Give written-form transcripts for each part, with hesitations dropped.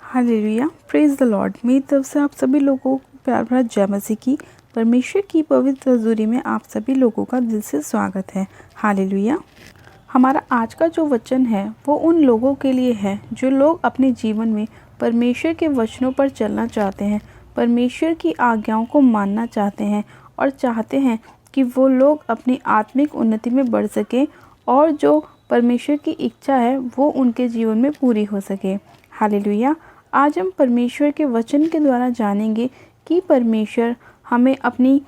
Hallelujah, praise the Lord. मेरी तरफ से आप सभी लोगों को प्यार भरा जय मसीह की। परमेश्वर की पवित्र हजूरी में आप सभी लोगों का दिल से स्वागत है। हालेलुया। हमारा आज का जो वचन है वो उन लोगों के लिए है जो लोग अपने जीवन में परमेश्वर के वचनों पर चलना चाहते हैं, परमेश्वर की आज्ञाओं को मानना चाहते हैं और चाहते हैं कि वो लोग अपनी आत्मिक उन्नति में बढ़ सकें और जो परमेश्वर की इच्छा है वो उनके जीवन में पूरी हो सके। हालेलुया। आज हम परमेश्वर के वचन के द्वारा जानेंगे कि परमेश्वर हमें अपनी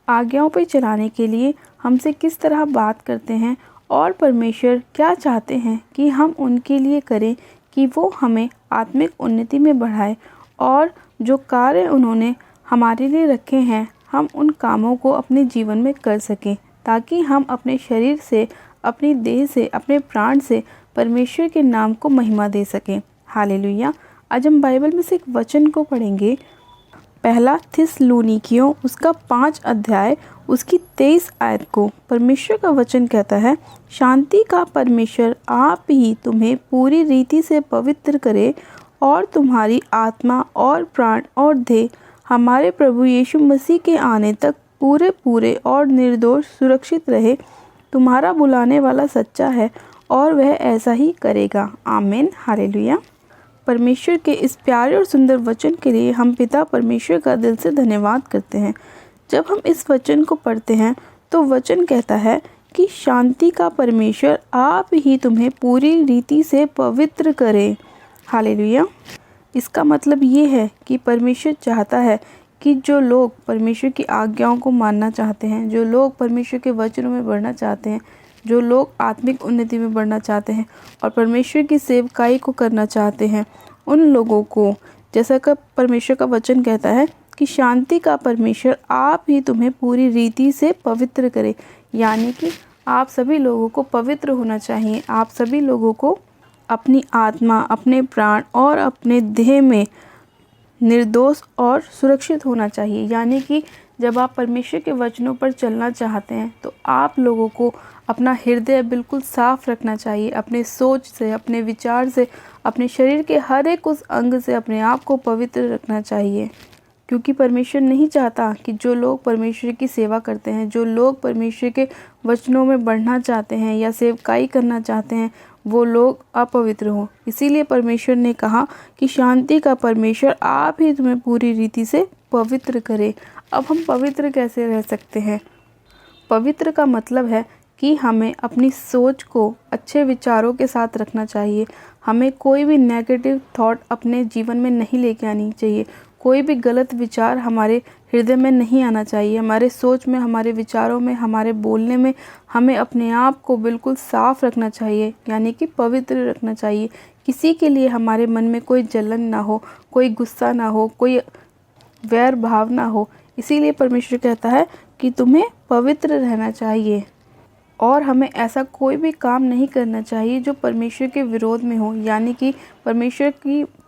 आज्ञाओं पर चलाने के लिए हमसे किस तरह बात करते हैं और परमेश्वर क्या चाहते हैं कि हम उनके लिए करें कि वो हमें आत्मिक उन्नति में बढ़ाए और जो कार्य उन्होंने हमारे लिए रखे हैं हम उन कामों को अपने जीवन में कर सकें, ताकि हम अपने शरीर से, अपनी देह से, अपने प्राण से परमेश्वर के नाम को महिमा दे सकें। हालेलुया। आज हम बाइबल में से एक वचन को पढ़ेंगे, पहला थिस्सलुनीकियों उसका 5 अध्याय उसकी 23 आयत को। परमेश्वर का वचन कहता है, शांति का परमेश्वर आप ही तुम्हें पूरी रीति से पवित्र करे और तुम्हारी आत्मा और प्राण और देह हमारे प्रभु यीशु मसीह के आने तक पूरे पूरे और निर्दोष सुरक्षित रहे। तुम्हारा बुलाने वाला सच्चा है और वह ऐसा ही करेगा। आमीन। हालेलुया। परमेश्वर के इस प्यारे और सुंदर वचन के लिए हम पिता परमेश्वर का दिल से धन्यवाद करते हैं। जब हम इस वचन को पढ़ते हैं तो वचन कहता है कि शांति का परमेश्वर आप ही तुम्हें पूरी रीति से पवित्र करे। हालेलुया। इसका मतलब ये है कि परमेश्वर चाहता है कि जो लोग परमेश्वर की आज्ञाओं को मानना चाहते हैं, जो लोग परमेश्वर के वचनों में बढ़ना चाहते हैं, जो लोग आत्मिक उन्नति में बढ़ना चाहते हैं और परमेश्वर की सेवकाई को करना चाहते हैं, उन लोगों को, जैसा कि परमेश्वर का वचन कहता है कि शांति का परमेश्वर आप ही तुम्हें पूरी रीति से पवित्र करे। यानी कि आप सभी लोगों को पवित्र होना चाहिए। आप सभी लोगों को अपनी आत्मा, अपने प्राण और अपने देह में निर्दोष और सुरक्षित होना चाहिए। यानी कि जब आप परमेश्वर के वचनों पर चलना चाहते हैं तो आप लोगों को अपना हृदय बिल्कुल साफ रखना चाहिए। अपने सोच से, अपने विचार से, अपने शरीर के हर एक उस अंग से अपने आप को पवित्र रखना चाहिए, क्योंकि परमेश्वर नहीं चाहता कि जो लोग परमेश्वर की सेवा करते हैं, जो लोग परमेश्वर के वचनों में बढ़ना चाहते हैं या सेवकाई करना चाहते हैं, वो लोग अपवित्र हों। इसीलिए परमेश्वर ने कहा कि शांति का परमेश्वर आप ही तुम्हें पूरी रीति से पवित्र करे। अब हम पवित्र कैसे रह सकते हैं? पवित्र का मतलब है कि हमें अपनी सोच को अच्छे विचारों के साथ रखना चाहिए। हमें कोई भी नेगेटिव थॉट अपने जीवन में नहीं लेके आनी चाहिए। कोई भी गलत विचार हमारे हृदय में नहीं आना चाहिए। हमारे सोच में, हमारे विचारों में, हमारे बोलने में हमें अपने आप को बिल्कुल साफ रखना चाहिए, यानी कि पवित्र रखना चाहिए। किसी के लिए हमारे मन में कोई जलन ना हो, कोई गुस्सा ना हो, कोई वैर भाव ना हो। इसीलिए परमेश्वर कहता है कि तुम्हें पवित्र रहना चाहिए और हमें ऐसा कोई भी काम नहीं करना चाहिए जो परमेश्वर के विरोध में हो। यानी कि परमेश्वर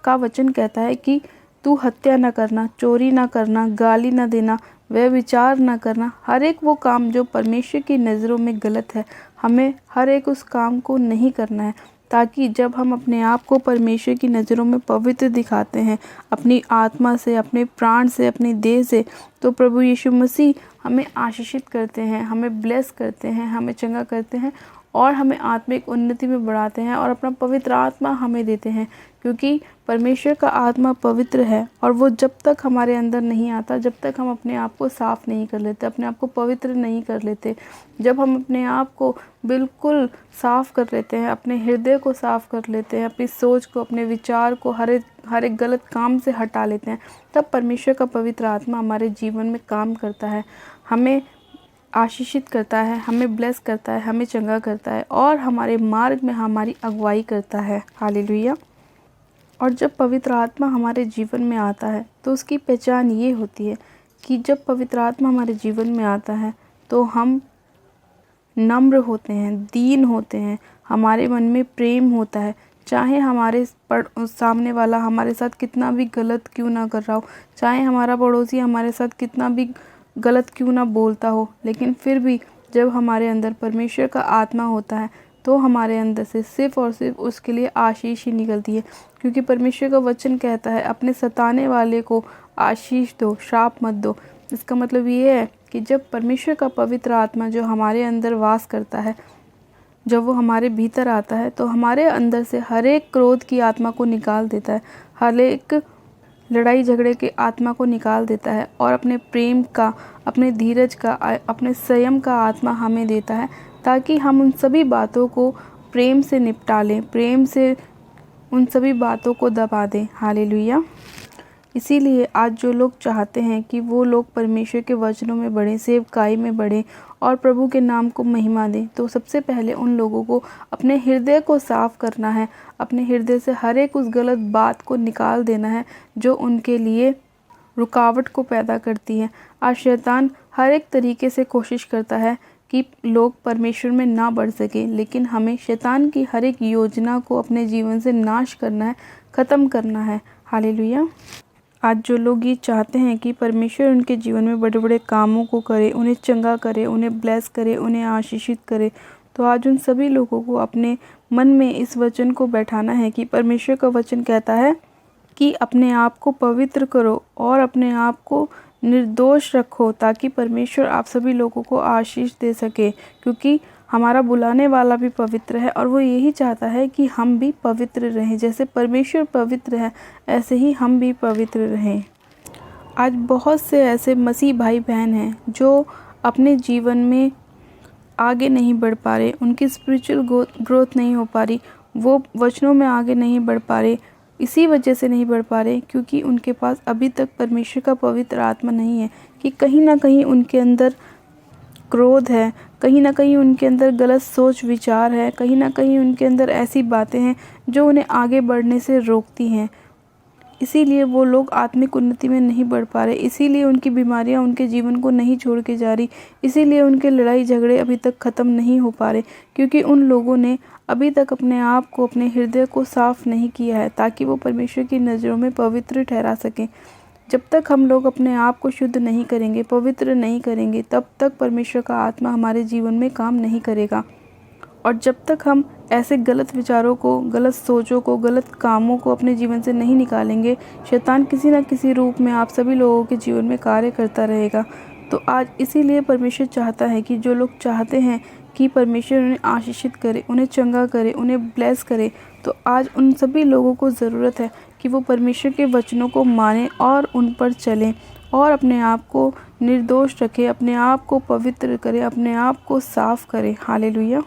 का वचन कहता है कि तू हत्या न करना, चोरी ना करना, गाली ना देना, व्यभिचार ना करना। हर एक वो काम जो परमेश्वर की नज़रों में गलत है, हमें हर एक उस काम को नहीं करना है, ताकि जब हम अपने आप को परमेश्वर की नज़रों में पवित्र दिखाते हैं, अपनी आत्मा से, अपने प्राण से, अपनी देह से, तो प्रभु यीशु मसीह हमें आशीषित करते हैं, हमें ब्लेस करते हैं, हमें चंगा करते हैं और हमें आत्मिक उन्नति में बढ़ाते हैं और अपना पवित्र आत्मा हमें देते हैं। क्योंकि परमेश्वर का आत्मा पवित्र है और वो जब तक हमारे अंदर नहीं आता, जब तक हम अपने आप को साफ़ नहीं कर लेते, अपने आप को पवित्र नहीं कर लेते, जब हम अपने आप को बिल्कुल साफ़ कर लेते हैं, अपने हृदय को साफ़ कर लेते हैं, अपनी सोच को, अपने विचार को हर एक गलत काम से हटा लेते हैं, तब परमेश्वर का पवित्र आत्मा हमारे जीवन में काम करता है, हमें आशीषित करता है, हमें ब्लेस करता है, हमें चंगा करता है और हमारे मार्ग में हमारी अगुवाई करता है। हालेलुया। और जब पवित्र आत्मा हमारे जीवन में आता है तो उसकी पहचान ये होती है कि जब पवित्र आत्मा हमारे जीवन में आता है तो हम नम्र होते हैं, दीन होते हैं, हमारे मन में प्रेम होता है। चाहे हमारे सामने वाला हमारे साथ कितना भी गलत क्यों ना कर रहा हो, चाहे हमारा पड़ोसी हमारे साथ कितना भी गलत क्यों ना बोलता हो, लेकिन फिर भी जब हमारे अंदर परमेश्वर का आत्मा होता है तो हमारे अंदर से सिर्फ़ और सिर्फ उसके लिए आशीष ही निकलती है, क्योंकि परमेश्वर का वचन कहता है अपने सताने वाले को आशीष दो, श्राप मत दो। इसका मतलब ये है कि जब परमेश्वर का पवित्र आत्मा जो हमारे अंदर वास करता है, जब वो हमारे भीतर आता है, तो हमारे अंदर से हर एक क्रोध की आत्मा को निकाल देता है, हर एक लड़ाई झगड़े के आत्मा को निकाल देता है और अपने प्रेम का, अपने धीरज का, अपने संयम का आत्मा हमें देता है, ताकि हम उन सभी बातों को प्रेम से निपटा लें, प्रेम से उन सभी बातों को दबा दें। हालेलुया। इसीलिए आज जो लोग चाहते हैं कि वो लोग परमेश्वर के वचनों में बढ़ें, सेवकाई में बढ़ें और प्रभु के नाम को महिमा दें, तो सबसे पहले उन लोगों को अपने हृदय को साफ़ करना है, अपने हृदय से हर एक उस गलत बात को निकाल देना है जो उनके लिए रुकावट को पैदा करती है। आज शैतान हर एक तरीके से कोशिश करता है कि लोग परमेश्वर में ना बढ़ सके, लेकिन हमें शैतान की हर एक योजना को अपने जीवन से नाश करना है, ख़त्म करना है। हालेलुया। आज जो लोग ये चाहते हैं कि परमेश्वर उनके जीवन में बड़े बड़े कामों को करे, उन्हें चंगा करे, उन्हें ब्लेस करे, उन्हें आशीषित करे, तो आज उन सभी लोगों को अपने मन में इस वचन को बैठाना है कि परमेश्वर का वचन कहता है कि अपने आप को पवित्र करो और अपने आप को निर्दोष रखो, ताकि परमेश्वर आप सभी लोगों को आशीष दे सके, क्योंकि हमारा बुलाने वाला भी पवित्र है और वो यही चाहता है कि हम भी पवित्र रहें। जैसे परमेश्वर पवित्र है, ऐसे ही हम भी पवित्र रहें। आज बहुत से ऐसे मसीह भाई बहन हैं जो अपने जीवन में आगे नहीं बढ़ पा रहे, उनकी स्पिरिचुअल ग्रोथ नहीं हो पा रही, वो वचनों में आगे नहीं बढ़ पा रहे। इसी वजह से नहीं बढ़ पा रहे क्योंकि उनके पास अभी तक परमेश्वर का पवित्र आत्मा नहीं है, कि कहीं ना कहीं उनके अंदर क्रोध है, कहीं ना कहीं उनके अंदर गलत सोच विचार है, कहीं ना कहीं उनके अंदर ऐसी बातें हैं जो उन्हें आगे बढ़ने से रोकती हैं। इसीलिए वो लोग आत्मिक उन्नति में नहीं बढ़ पा रहे, इसीलिए उनकी बीमारियां उनके जीवन को नहीं छोड़ के जा रही, इसीलिए उनके लड़ाई झगड़े अभी तक ख़त्म नहीं हो पा रहे, क्योंकि उन लोगों ने अभी तक अपने आप को, अपने हृदय को साफ़ नहीं किया है, ताकि वो परमेश्वर की नज़रों में पवित्र ठहरा सकें। जब तक हम लोग अपने आप को शुद्ध नहीं करेंगे, पवित्र नहीं करेंगे, तब तक परमेश्वर का आत्मा हमारे जीवन में काम नहीं करेगा। और जब तक हम ऐसे गलत विचारों को, गलत सोचों को, गलत कामों को अपने जीवन से नहीं निकालेंगे, शैतान किसी न किसी रूप में आप सभी लोगों के जीवन में कार्य करता रहेगा। तो आज इसीलिए परमेश्वर चाहता है कि जो लोग चाहते हैं कि परमेश्वर उन्हें आशीषित करे, उन्हें चंगा करे, उन्हें ब्लेस करे, तो आज उन सभी लोगों को ज़रूरत है कि वो परमेश्वर के वचनों को मानें और उन पर चलें और अपने आप को निर्दोष रखें, अपने आप को पवित्र करें, अपने आप को साफ़ करें। हालेलुया।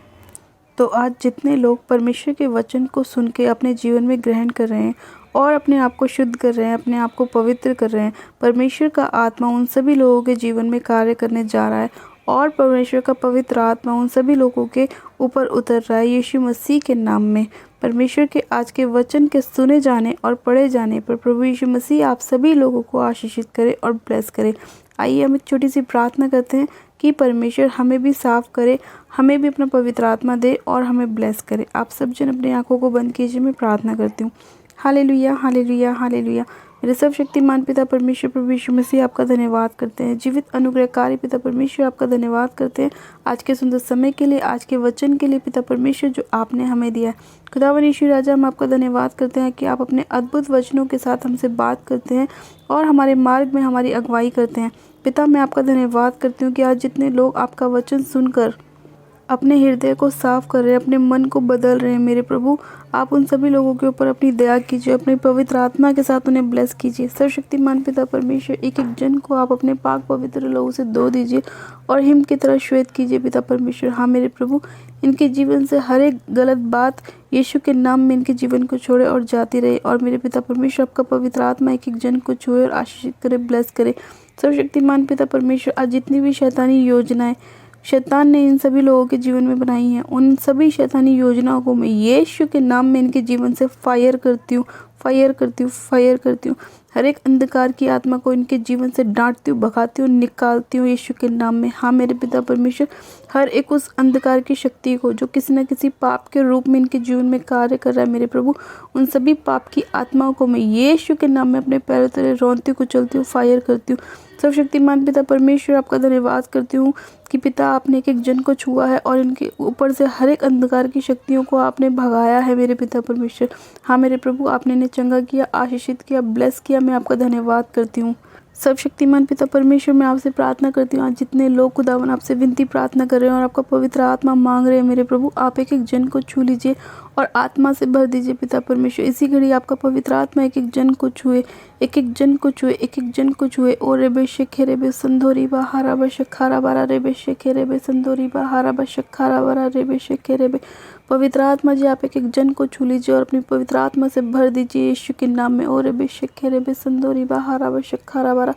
तो आज जितने लोग परमेश्वर के वचन को सुन के अपने जीवन में ग्रहण कर रहे हैं और अपने आप को शुद्ध कर रहे हैं, अपने आप को पवित्र कर रहे हैं, परमेश्वर का आत्मा उन सभी लोगों के जीवन में कार्य करने जा रहा है और परमेश्वर का पवित्र आत्मा उन सभी लोगों के ऊपर उतर रहा है यीशु मसीह के नाम में। परमेश्वर के आज के वचन के सुने जाने और पढ़े जाने पर प्रभु यीशु मसीह आप सभी लोगों को आशीषित करे और ब्लेस करे। आइए हम एक छोटी सी प्रार्थना करते हैं कि परमेश्वर हमें भी साफ़ करे, हमें भी अपना पवित्र आत्मा दे और हमें ब्लेस करे। आप सब जन अपनी आंखों को बंद कीजिए, मैं प्रार्थना करती हूँ। Hallelujah, hallelujah, hallelujah. मेरे सर्वशक्तिमान पिता परमेश्वर प्रभु यीशु मसीह आपका धन्यवाद करते हैं। जीवित अनुग्रहकारी पिता परमेश्वर आपका धन्यवाद करते हैं आज के सुंदर समय के लिए, आज के वचन के लिए पिता परमेश्वर जो आपने हमें दिया है। खुदावन यीशु राजा, हम आपका धन्यवाद करते हैं कि आप अपने अद्भुत वचनों के साथ हमसे बात करते हैं और हमारे मार्ग में हमारी अगुवाई करते हैं। पिता, मैं आपका धन्यवाद करती हूँ कि आज जितने लोग आपका वचन सुनकर अपने हृदय को साफ कर रहे हैं, अपने मन को बदल रहे हैं, मेरे प्रभु आप उन सभी लोगों के ऊपर अपनी दया कीजिए, अपने पवित्र आत्मा के साथ उन्हें ब्लेस कीजिए। सर्वशक्तिमान पिता परमेश्वर, एक एक जन को आप अपने पाक पवित्र लोगों से धो दीजिए और हिम की तरह श्वेत कीजिए पिता परमेश्वर। हाँ मेरे प्रभु, इनके जीवन से हर एक गलत बात यीशु के नाम में इनके जीवन को छोड़े और जाती रहे। और मेरे पिता परमेश्वर, आपका पवित्र आत्मा एक एक जन को छुए और आशीषित करे, ब्लेस करे। सर्वशक्तिमान पिता परमेश्वर, आज जितनी भी शैतानी योजनाएं शैतान ने इन सभी लोगों के जीवन में बनाई हैं, उन सभी शैतानी योजनाओं को मैं यीशु के नाम में इनके जीवन से फायर करती हूँ, फायर करती हूँ, फायर करती हूँ। हर एक अंधकार की आत्मा को इनके जीवन से डांटती हूँ, भगाती हूँ, निकालती हूँ यीशु के नाम में। हाँ मेरे पिता परमेश्वर, हर एक उस अंधकार की शक्ति को जो किसी न किसी पाप के रूप में इनके जीवन में कार्य कर रहा है मेरे प्रभु, उन सभी पाप की आत्माओं को मैं यीशु के नाम में अपने पैरों तले रौंदती हूँ, कुचलती हूँ, फायर करती हूँ। सर्वशक्तिमान पिता परमेश्वर, आपका धन्यवाद करती हूँ कि पिता आपने एक एक जन को छुआ है और इनके ऊपर से हर एक अंधकार की शक्तियों को आपने भगाया है मेरे पिता परमेश्वर। हाँ मेरे प्रभु, आपने इन्हें चंगा किया, आशीषित किया, ब्लेस किया। मैं आपका धन्यवाद करती हूँ। सर्वशक्तिमान पिता परमेश्वर, मैं आपसे प्रार्थना करती हूँ, आज जितने लोग खुदावन आपसे विनती प्रार्थना कर रहे हैं और आपका पवित्र आत्मा मांग रहे हैं मेरे प्रभु, आप एक एक जन को छू लीजिए और आत्मा से भर दीजिए पिता परमेश्वर। इसी घड़ी आपका पवित्र आत्मा एक एक जन को छुए, एक एक जन को छुए, एक एक जन को छुए। ओ रेबे शेखे रेबे संदोरी बा हारा बा शखारा बारा रेबे शेखे रेबे संदोरी बा हारा बा शखारा बारा रेबे शेखे रेबे। पवित्र आत्मा जी, आप एक एक जन को छू लीजिए और अपनी पवित्र आत्मा से भर दीजिए यीशु के नाम में। ओ रेबे शेखे रेबे संदोरी बा हारा बा शखारा बारा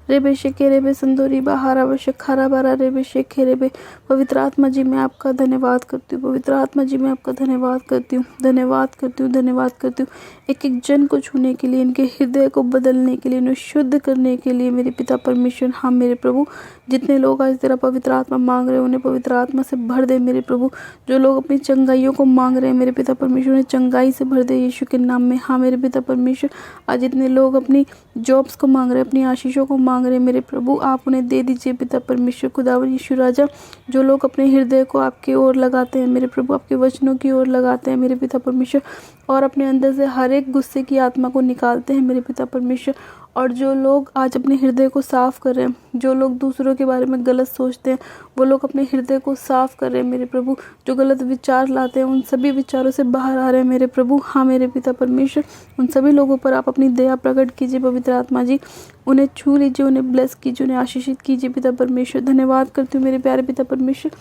रेबे शेखे रेबे संदोरी बा हारा बा शखारा बारा रेबे शेखे रेबे। पवित्र आत्मा जी, मैं आपका धन्यवाद करती हूँ। पवित्र आत्मा जी, मैं आपका धन्यवाद करती हूँ, धन्यवाद करती हूँ, धन्यवाद करती हूँ। एक एक जन को छूने के लिए, इनके हृदय को बदलने के लिए, इन्हें शुद्ध करने के लिए मेरे पिता परमेश्वर। हाँ मेरे प्रभु, जितने लोग आज तेरा पवित्र आत्मा मांग रहे हैं उन्हें पवित्र आत्मा से भर दे मेरे प्रभु। जो लोग अपनी चंगाइयों को मांग रहे हैं मेरे पिता परमेश्वर, उन्हें चंगाई से भर दे यीशु के नाम में। हाँ मेरे पिता परमेश्वर, आज जितने लोग अपनी जॉब्स को मांग रहे हैं, अपनी आशीषों को मांग रहे हैं मेरे प्रभु, आप उन्हें दे दीजिए पिता परमेश्वर। खुदावन यीशु राजा, जो लोग अपने हृदय को आपकी ओर लगाते हैं मेरे प्रभु, आपके वचनों की ओर लगाते हैं मेरे पिता परमेश्वर, और अपने अंदर से हर एक गुस्से की आत्मा को निकालते हैं मेरे पिता परमेश्वर, और जो लोग आज अपने हृदय को साफ़ कर रहे हैं, जो लोग दूसरों के बारे में गलत सोचते हैं, वो लोग अपने हृदय को साफ़ कर रहे हैं मेरे प्रभु। जो गलत विचार लाते हैं उन सभी विचारों से बाहर आ रहे हैं मेरे प्रभु। हाँ मेरे पिता परमेश्वर, उन सभी लोगों पर आप अपनी दया प्रकट कीजिए पवित्र आत्मा जी। उन्हें छू लीजिए, उन्हें ब्लेस कीजिए, उन्हें आशीषित कीजिए पिता परमेश्वर। धन्यवाद करती हूँ मेरे प्यारे पिता परमेश्वर,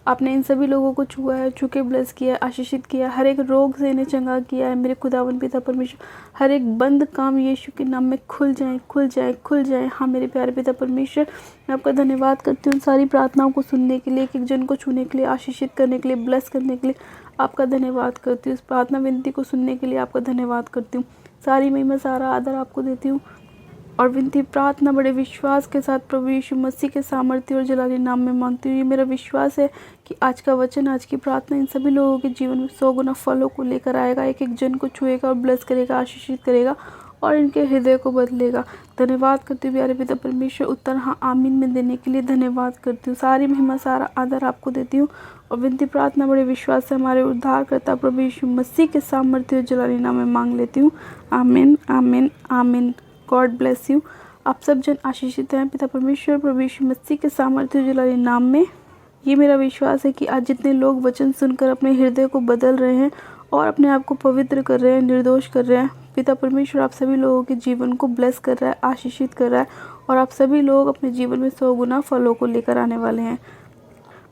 आपने इन सभी लोगों को छुआ है, छू के ब्लेस किया है, आशीषित किया है, हर एक रोग से इन्हें चंगा किया है मेरे खुदावन पिता परमेश्वर। हर एक बंद काम यीशु के नाम में खुल जाए, खुल जाए, खुल जाए। हाँ मेरे प्यारे पिता परमेश्वर, मैं आपका धन्यवाद करती हूँ सारी प्रार्थनाओं को सुनने के लिए, एक एक जन को छूने के लिए, आशीषित करने के लिए, ब्लेस करने के लिए आपका धन्यवाद करती हूँ। इस प्रार्थना विनती को सुनने के लिए आपका धन्यवाद करती हूँ। सारी महिमा, सारा आदर आपको देती हूँ और विनती प्रार्थना बड़े विश्वास के साथ प्रभु यीशु मसीह के सामर्थ्य और जलाली नाम में मांगती हूँ। ये मेरा विश्वास है कि आज का वचन, आज की प्रार्थना इन सभी लोगों के जीवन में 100 गुना फलों को लेकर आएगा, एक एक जन को छुएगा और ब्लेस करेगा, आशीषित करेगा और इनके हृदय को बदलेगा। धन्यवाद करती हूँ प्यारे पिता परमेश्वर, उत्तर हाँ आमीन में देने के लिए धन्यवाद करती हूँ। सारी महिमा, सारा आदर आपको देती हूँ और विनती प्रार्थना बड़े विश्वास से हमारे उद्धारकर्ता प्रभु यीशु मसीह के सामर्थ्य और जलाली नाम में मांग लेती हूँ। आमीन, आमीन, आमीन। God bless you. आप सब जन आशीषित हैं पिता परमेश्वर प्रभु यीशु मसीह के सामर्थ्य जलाली नाम में। ये मेरा विश्वास है कि आज जितने लोग वचन सुनकर अपने हृदय को बदल रहे हैं और अपने आप को पवित्र कर रहे हैं, निर्दोष कर रहे हैं, पिता परमेश्वर आप सभी लोगों के जीवन को ब्लेस कर रहा है, आशीषित कर रहा है और आप सभी लोग अपने जीवन में 100 गुना फलों को लेकर आने वाले हैं।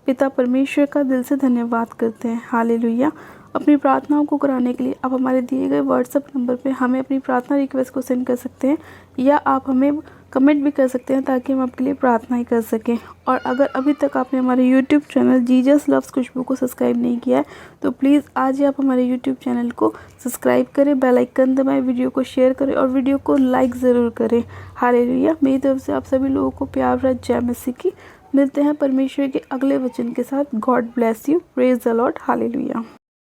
पिता परमेश्वर का दिल से धन्यवाद करते हैं। हालेलुया। अपनी प्रार्थनाओं को कराने के लिए आप हमारे दिए गए व्हाट्सएप नंबर पे हमें अपनी प्रार्थना रिक्वेस्ट को सेंड कर सकते हैं या आप हमें कमेंट भी कर सकते हैं ताकि हम आपके लिए प्रार्थनाएं कर सकें। और अगर अभी तक आपने हमारे यूट्यूब चैनल जीजस लव्स खुशबू को सब्सक्राइब नहीं किया है तो प्लीज़ आज ही आप हमारे यूट्यूब चैनल को सब्सक्राइब करें, बेल आइकन दबाएं, वीडियो को शेयर करें और वीडियो को लाइक ज़रूर करें। हालेलुया। मेरी तरफ से आप सभी लोगों को प्यार भरा जय मसीह की। मिलते हैं परमेश्वर के अगले वचन के साथ। God bless you. Praise the Lord. Hallelujah.